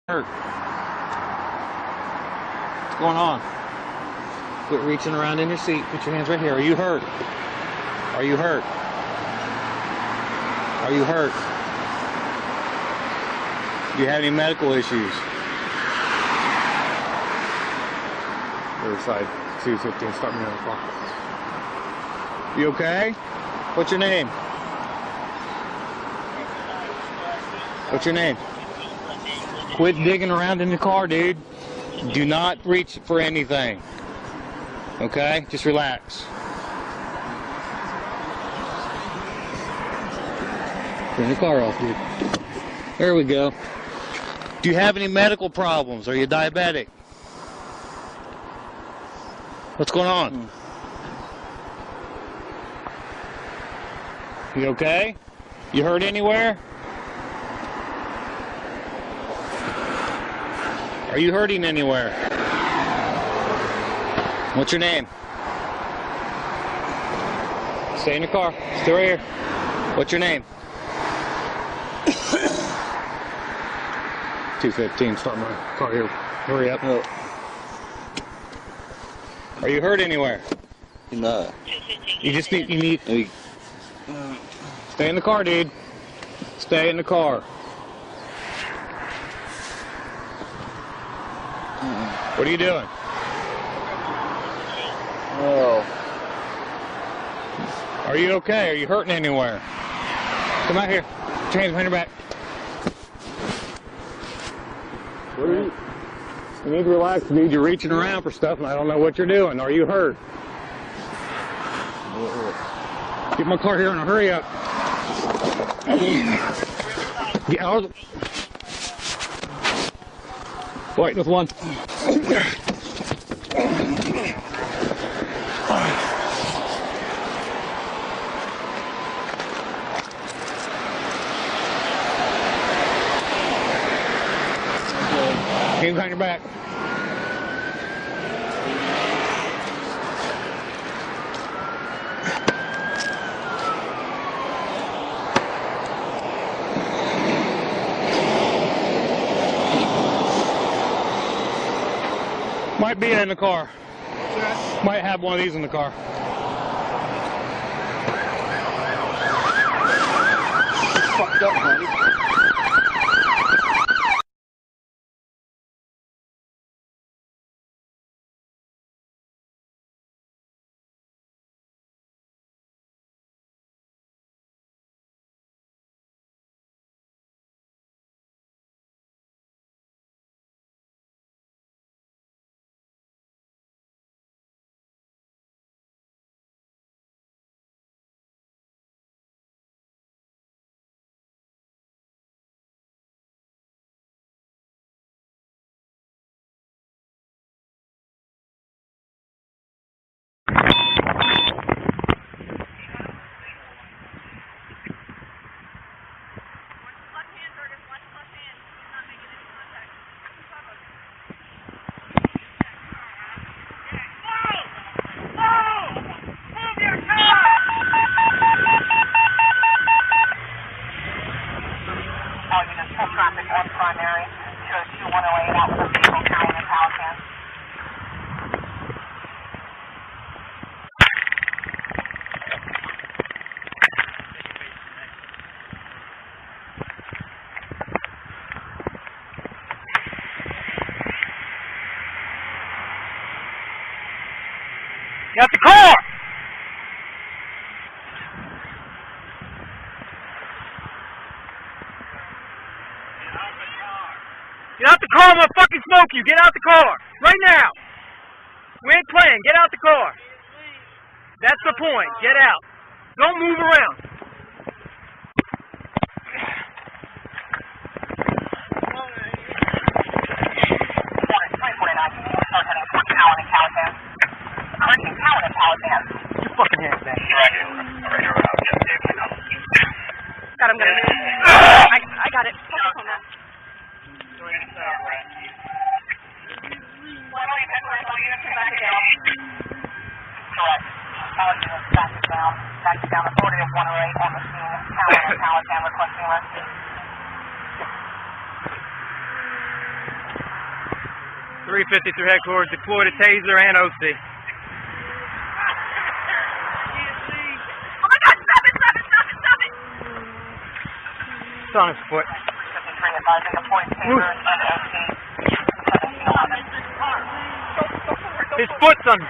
hurt? What's going on? Quit reaching around in your seat. Put your hands right here. Are you hurt? Are you hurt? Are you hurt? Do you have any medical issues? Other side, 215. Start me on the clock. You okay? What's your name? What's your name? Quit digging around in the car, dude. Do not reach for anything. Okay? Just relax. Turn the car off, dude. There we go. Do you have any medical problems? Are you diabetic? What's going on? You okay? You hurt anywhere? Are you hurting anywhere? What's your name? Stay in your car. Stay right here. What's your name? 215. Start my car here. Hurry up. Oh. Are you hurt anywhere? No. You just need. Stay in the car, dude. Stay in the car. What are you doing? Oh. Are you okay? Are you hurting anywhere? Come out here. Put your hands behind your back. What are you? You need to relax, dude. You're reaching around for stuff, and I don't know what you're doing. Are you hurt? Get my car here and hurry up. Get out. Wait, with one. Hands behind your back. Might be in the car. Might have one of these in the car. Fucked up, buddy. Traffic on primary, 22108 out with a vehicle carrying a power can. Get out the car! Get out the car, I'm gonna fucking smoke you! Get out the car! Right now! We ain't playing, get out the car! That's the point, get out! Don't move around! Get your fucking hands back. God, I'm gonna move. I got it. Focus on that. Correct. Back down authority of 108 on the scene. Power and power can requesting rescue. 350 through headquarters, deployed a taser and OC. Oh my God, stop it, stop it, stop it, stop it! It's on his foot. 53 advising deployed taser and OC. 1711. His foot's on.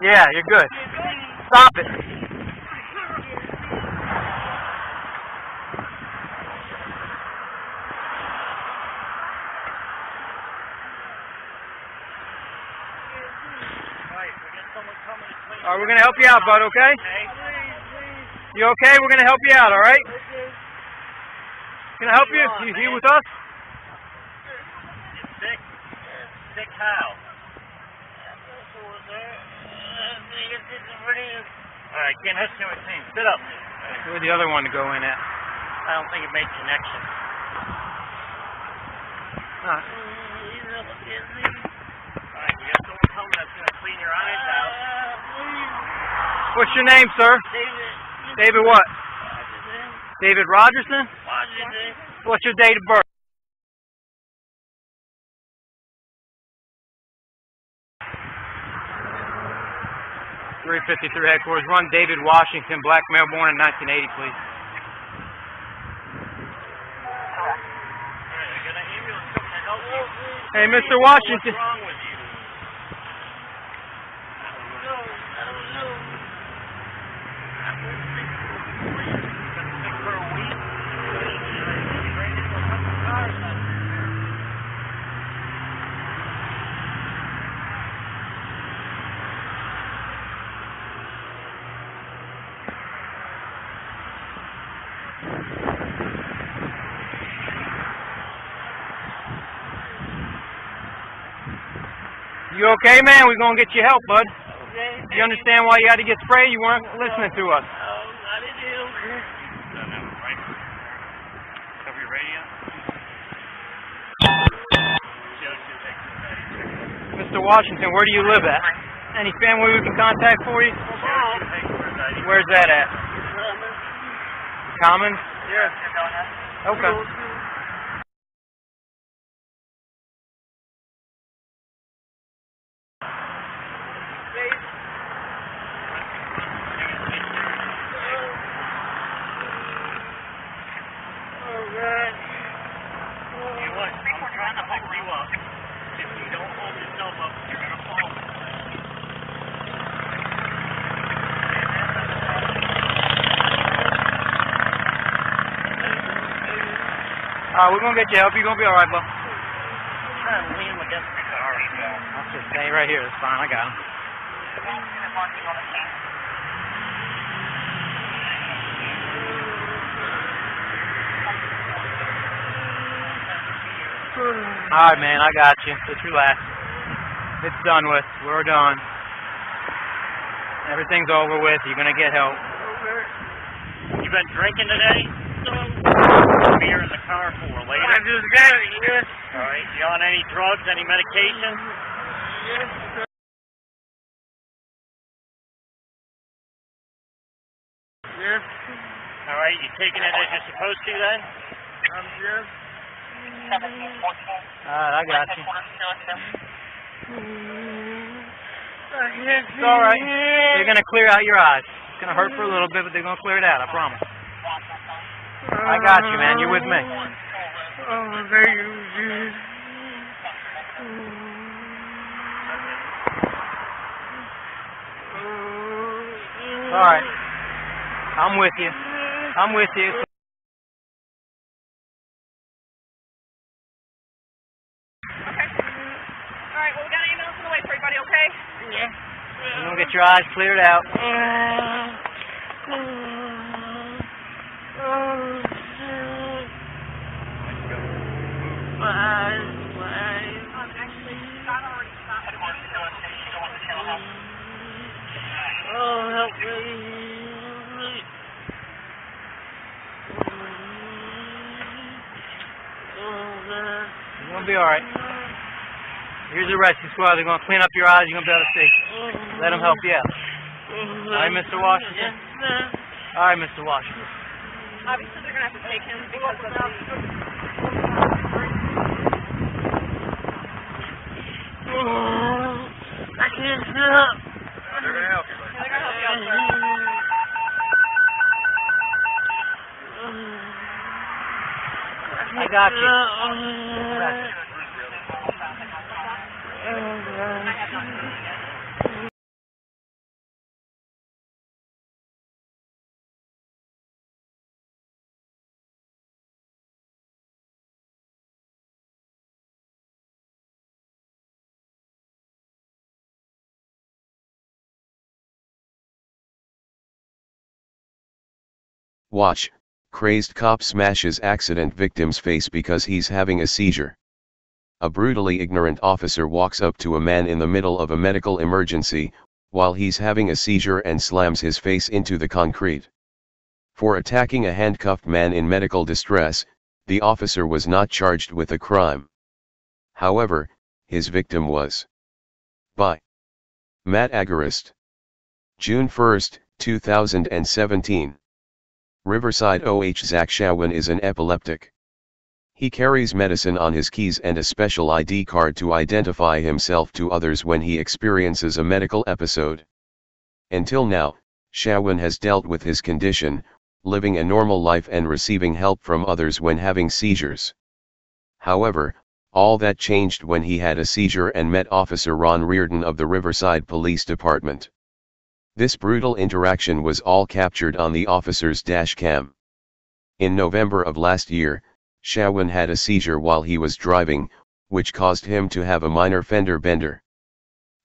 Yeah, you're good. Stop it. Alright, we're gonna help you out, bud, okay? You okay? We're gonna help you out, alright? Can I help you? You here with us? Sick? Sick how? Alright, Kenneth, sit up. Where's the other one to go in at? I don't think it made connection. Alright. Alright, you got someone coming that's gonna clean your eyes out. What's your name, sir? David what? David Rogerson? What's your date of birth? .353 headquarters. Run David Washington, black male, born in 1980, please. Hey, Mr. Washington. What's wrong with you? You okay, man? We're going to get you help, bud. Okay. You understand why you had to get sprayed? You weren't listening to us. Cover your radio. Mr. Washington, where do you live at? Any family we can contact for you? Where's that at? Commons? Yeah. Okay. I'm trying to hold you up. If you don't hold yourself up, you're going to fall. Alright, we're going to get you help. You're going to be alright, bud. I'm trying to lean against the car. I'll just stay right here. That's fine. I got him. Alright, man, I got you. Just relax. It's done with. We're done. Everything's over with. You're gonna get help. You been drinking today? Beer in the car for later? I just got it, yes. Alright, you on any drugs, any medication? Yes, sir. Yes. Alright, you taking it as you're supposed to then? Yes. 1714. Alright, I got you. It's alright. They're going to clear out your eyes. It's going to hurt for a little bit, but they're going to clear it out, I promise. I got you, man. You're with me. Oh, thank you, Jesus. Alright. I'm with you. I'm with you. Alright, well, we got an ambulance on the way for everybody, okay? Yeah. You're going to get your eyes cleared out. Actually, Scott already stopped. Oh, help me. You're going to be alright. Here's the rescue squad. They're going to clean up your eyes. You're going to be able to see. Let them help you out. Alright, Mr. Washington? Alright, Mr. Washington. Obviously, they're going to have to take him because of the... I can't sit up. They're going to help you. Yeah, they're going to help you out, sir. I got you. Watch, crazed cop smashes accident victim's face because he's having a seizure. A brutally ignorant officer walks up to a man in the middle of a medical emergency, while he's having a seizure and slams his face into the concrete. For attacking a handcuffed man in medical distress, the officer was not charged with a crime. However, his victim was. By Matt Agorist. June 1, 2017. Riverside OH Zach Shawin is an epileptic. He carries medicine on his keys and a special ID card to identify himself to others when he experiences a medical episode. Until now, Shawin has dealt with his condition, living a normal life and receiving help from others when having seizures. However, all that changed when he had a seizure and met Officer Ron Reardon of the Riverside Police Department. This brutal interaction was all captured on the officer's dash cam. In November of last year, Shawin had a seizure while he was driving, which caused him to have a minor fender bender.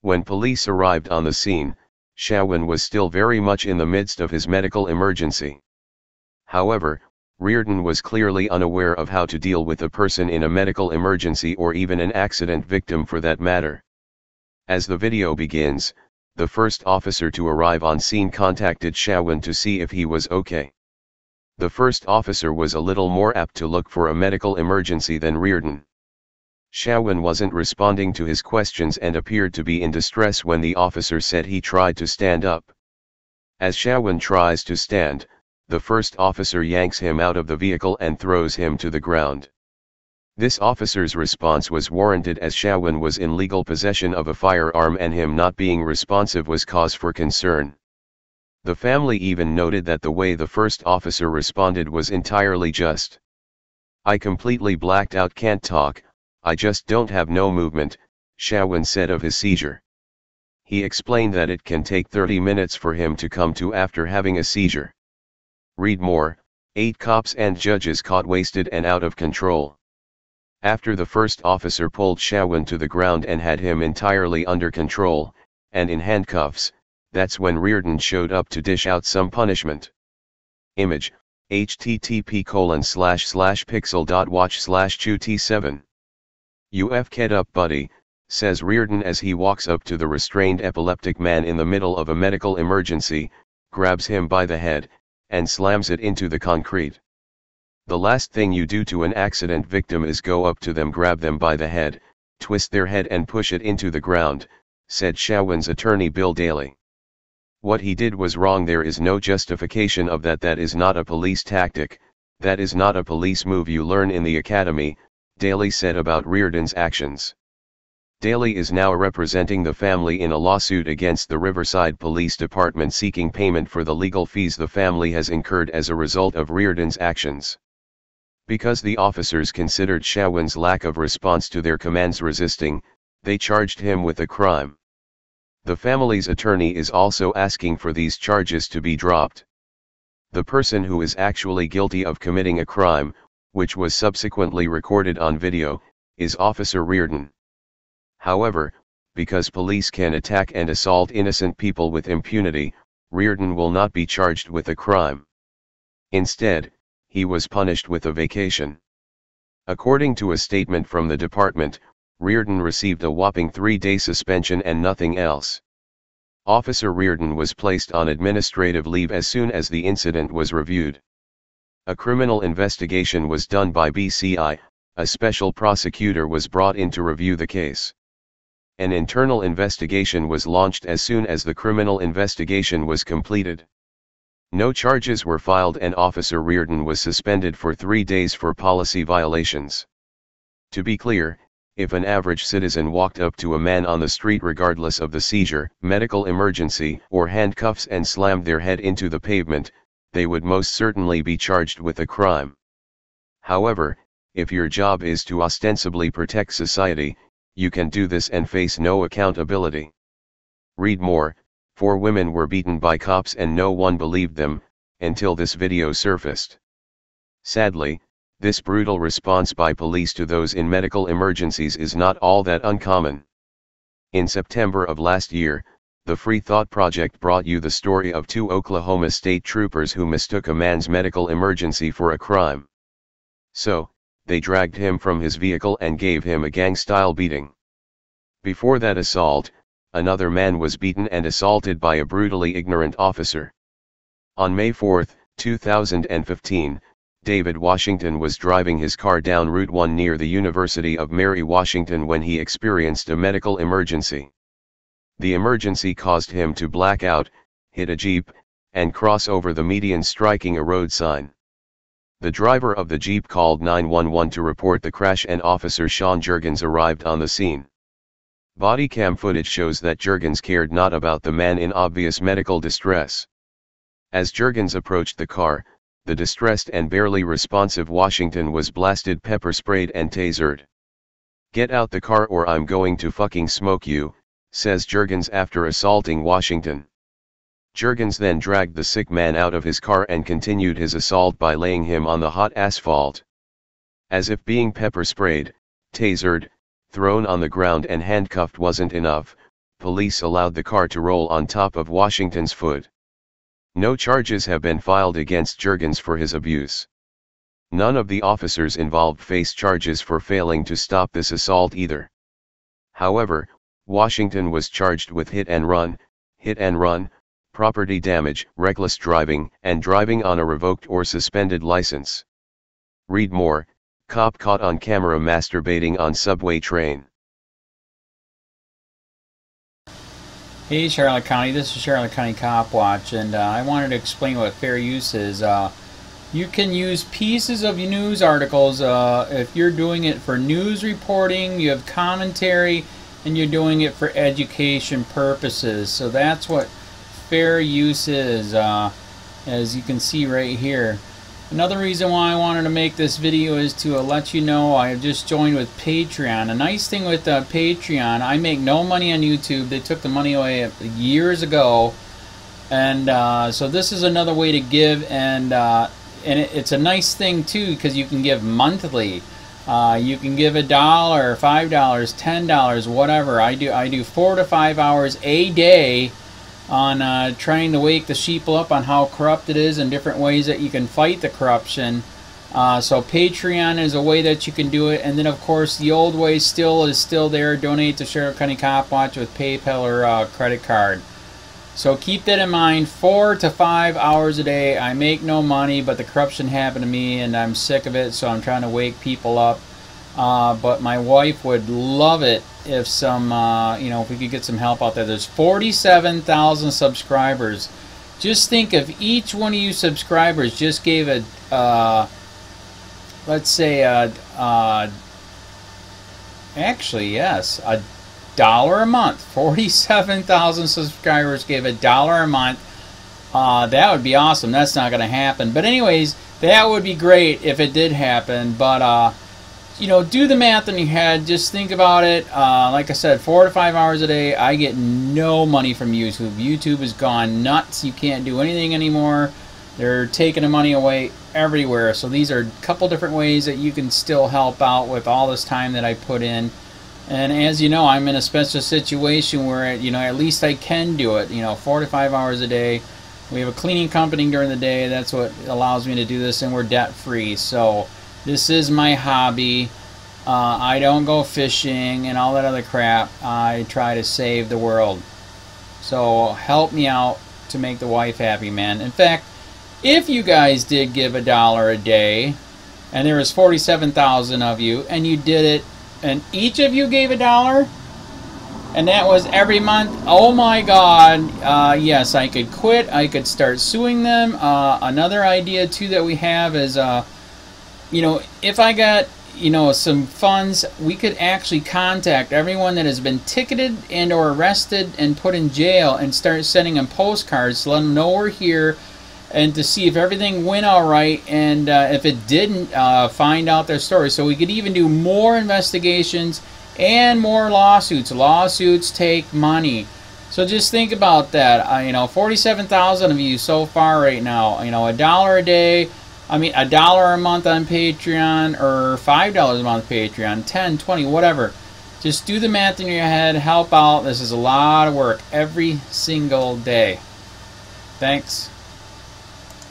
When police arrived on the scene, Shawin was still very much in the midst of his medical emergency. However, Reardon was clearly unaware of how to deal with a person in a medical emergency or even an accident victim for that matter. As the video begins, the first officer to arrive on scene contacted Shawin to see if he was okay. The first officer was a little more apt to look for a medical emergency than Reardon. Shawin wasn't responding to his questions and appeared to be in distress when the officer said he tried to stand up. As Shawin tries to stand, the first officer yanks him out of the vehicle and throws him to the ground. This officer's response was warranted as Shawin was in legal possession of a firearm and him not being responsive was cause for concern. The family even noted that the way the first officer responded was entirely just. "I completely blacked out, can't talk, I just don't have no movement," Shawin said of his seizure. He explained that it can take 30 minutes for him to come to after having a seizure. Read more, 8 cops and judges caught wasted and out of control. After the first officer pulled Shawin to the ground and had him entirely under control, and in handcuffs, that's when Reardon showed up to dish out some punishment. Image, http://pixel.watch/QT7. UF Ked up buddy, says Reardon as he walks up to the restrained epileptic man in the middle of a medical emergency, grabs him by the head, and slams it into the concrete. "The last thing you do to an accident victim is go up to them, grab them by the head, twist their head and push it into the ground," said Shawin's attorney Bill Daly. "What he did was wrong, there is no justification of that, that is not a police tactic, that is not a police move you learn in the academy," Daly said about Reardon's actions. Daly is now representing the family in a lawsuit against the Riverside Police Department seeking payment for the legal fees the family has incurred as a result of Reardon's actions. Because the officers considered Shawin's lack of response to their commands resisting, they charged him with a crime. The family's attorney is also asking for these charges to be dropped. The person who is actually guilty of committing a crime, which was subsequently recorded on video, is Officer Reardon. However, because police can attack and assault innocent people with impunity, Reardon will not be charged with a crime. Instead, he was punished with a vacation. According to a statement from the department, Reardon received a whopping 3-day suspension and nothing else. Officer Reardon was placed on administrative leave as soon as the incident was reviewed. A criminal investigation was done by BCI, a special prosecutor was brought in to review the case. An internal investigation was launched as soon as the criminal investigation was completed. No charges were filed and Officer Reardon was suspended for 3 days for policy violations. To be clear, if an average citizen walked up to a man on the street regardless of the seizure, medical emergency, or handcuffs and slammed their head into the pavement, they would most certainly be charged with a crime. However, if your job is to ostensibly protect society, you can do this and face no accountability. Read more. 4 women were beaten by cops and no one believed them, until this video surfaced. Sadly, this brutal response by police to those in medical emergencies is not all that uncommon. In September of last year, the Free Thought Project brought you the story of 2 Oklahoma state troopers who mistook a man's medical emergency for a crime. So, they dragged him from his vehicle and gave him a gang-style beating. Before that assault, another man was beaten and assaulted by a brutally ignorant officer. On May 4, 2015, David Washington was driving his car down Route 1 near the University of Mary Washington when he experienced a medical emergency. The emergency caused him to black out, hit a Jeep, and cross over the median, striking a road sign. The driver of the Jeep called 911 to report the crash and Officer Sean Juergens arrived on the scene. Body cam footage shows that Juergens cared not about the man in obvious medical distress. As Juergens approached the car, the distressed and barely responsive Washington was blasted, pepper sprayed and tasered. "Get out the car or I'm going to fucking smoke you," says Juergens after assaulting Washington. Juergens then dragged the sick man out of his car and continued his assault by laying him on the hot asphalt. As if being pepper sprayed, tasered, thrown on the ground and handcuffed wasn't enough, police allowed the car to roll on top of Washington's foot. No charges have been filed against Juergens for his abuse. None of the officers involved face charges for failing to stop this assault either. However, Washington was charged with hit and run, property damage, reckless driving, and driving on a revoked or suspended license. Read more. Cop caught on camera masturbating on subway train. Hey Charlotte County, this is Charlotte County Cop Watch, and I wanted to explain what fair use is. You can use pieces of news articles if you're doing it for news reporting, you have commentary, and you're doing it for education purposes. So that's what fair use is, as you can see right here. Another reason why I wanted to make this video is to let you know I have just joined with Patreon. A nice thing with Patreon, I make no money on YouTube. They took the money away years ago, and so this is another way to give, and it's a nice thing too because you can give monthly. You can give $1, $5, $10, whatever. I do 4 to 5 hours a day on trying to wake the sheep up on how corrupt it is and different ways that you can fight the corruption. So Patreon is a way that you can do it, and then of course the old way is still there. Donate to Charlotte County Cop Watch with PayPal or credit card. So keep that in mind. 4 to 5 hours a day. I make no money, but the corruption happened to me and I'm sick of it, so I'm trying to wake people up. But my wife would love it if some, if we could get some help out there. There's 47,000 subscribers. Just think if each one of you subscribers just gave a, let's say, actually, yes, $1 a month. 47,000 subscribers gave $1 a month. That would be awesome. That's not going to happen. But anyways, that would be great if it did happen. But, do the math in your head. Just think about it. Like I said, 4 to 5 hours a day. I get no money from YouTube. YouTube has gone nuts. You can't do anything anymore. They're taking the money away everywhere. So these are a couple different ways that you can still help out with all this time that I put in. And as you know, I'm in a special situation where, at least I can do it. 4 to 5 hours a day. We have a cleaning company during the day. That's what allows me to do this, and we're debt-free. So this is my hobby. I don't go fishing and all that other crap. I try to save the world. So help me out to make the wife happy, man. In fact, if you guys did give $1 a day, and there was 47,000 of you, and you did it, and each of you gave $1, and that was every month. Oh my God, yes, I could quit. I could start suing them. Another idea too that we have is, you know, if I got, you know, some funds, we could actually contact everyone that has been ticketed and or arrested and put in jail and start sending them postcards to let them know we're here, and to see if everything went all right, and if it didn't, find out their story. So we could even do more investigations and more lawsuits. Lawsuits take money. So just think about that. You know, 47,000 of you so far right now. You know, $1 a day. I mean, $1 a month on Patreon, or $5 a month Patreon, 10, 20, whatever. Just do the math in your head. Help out. This is a lot of work every single day. Thanks.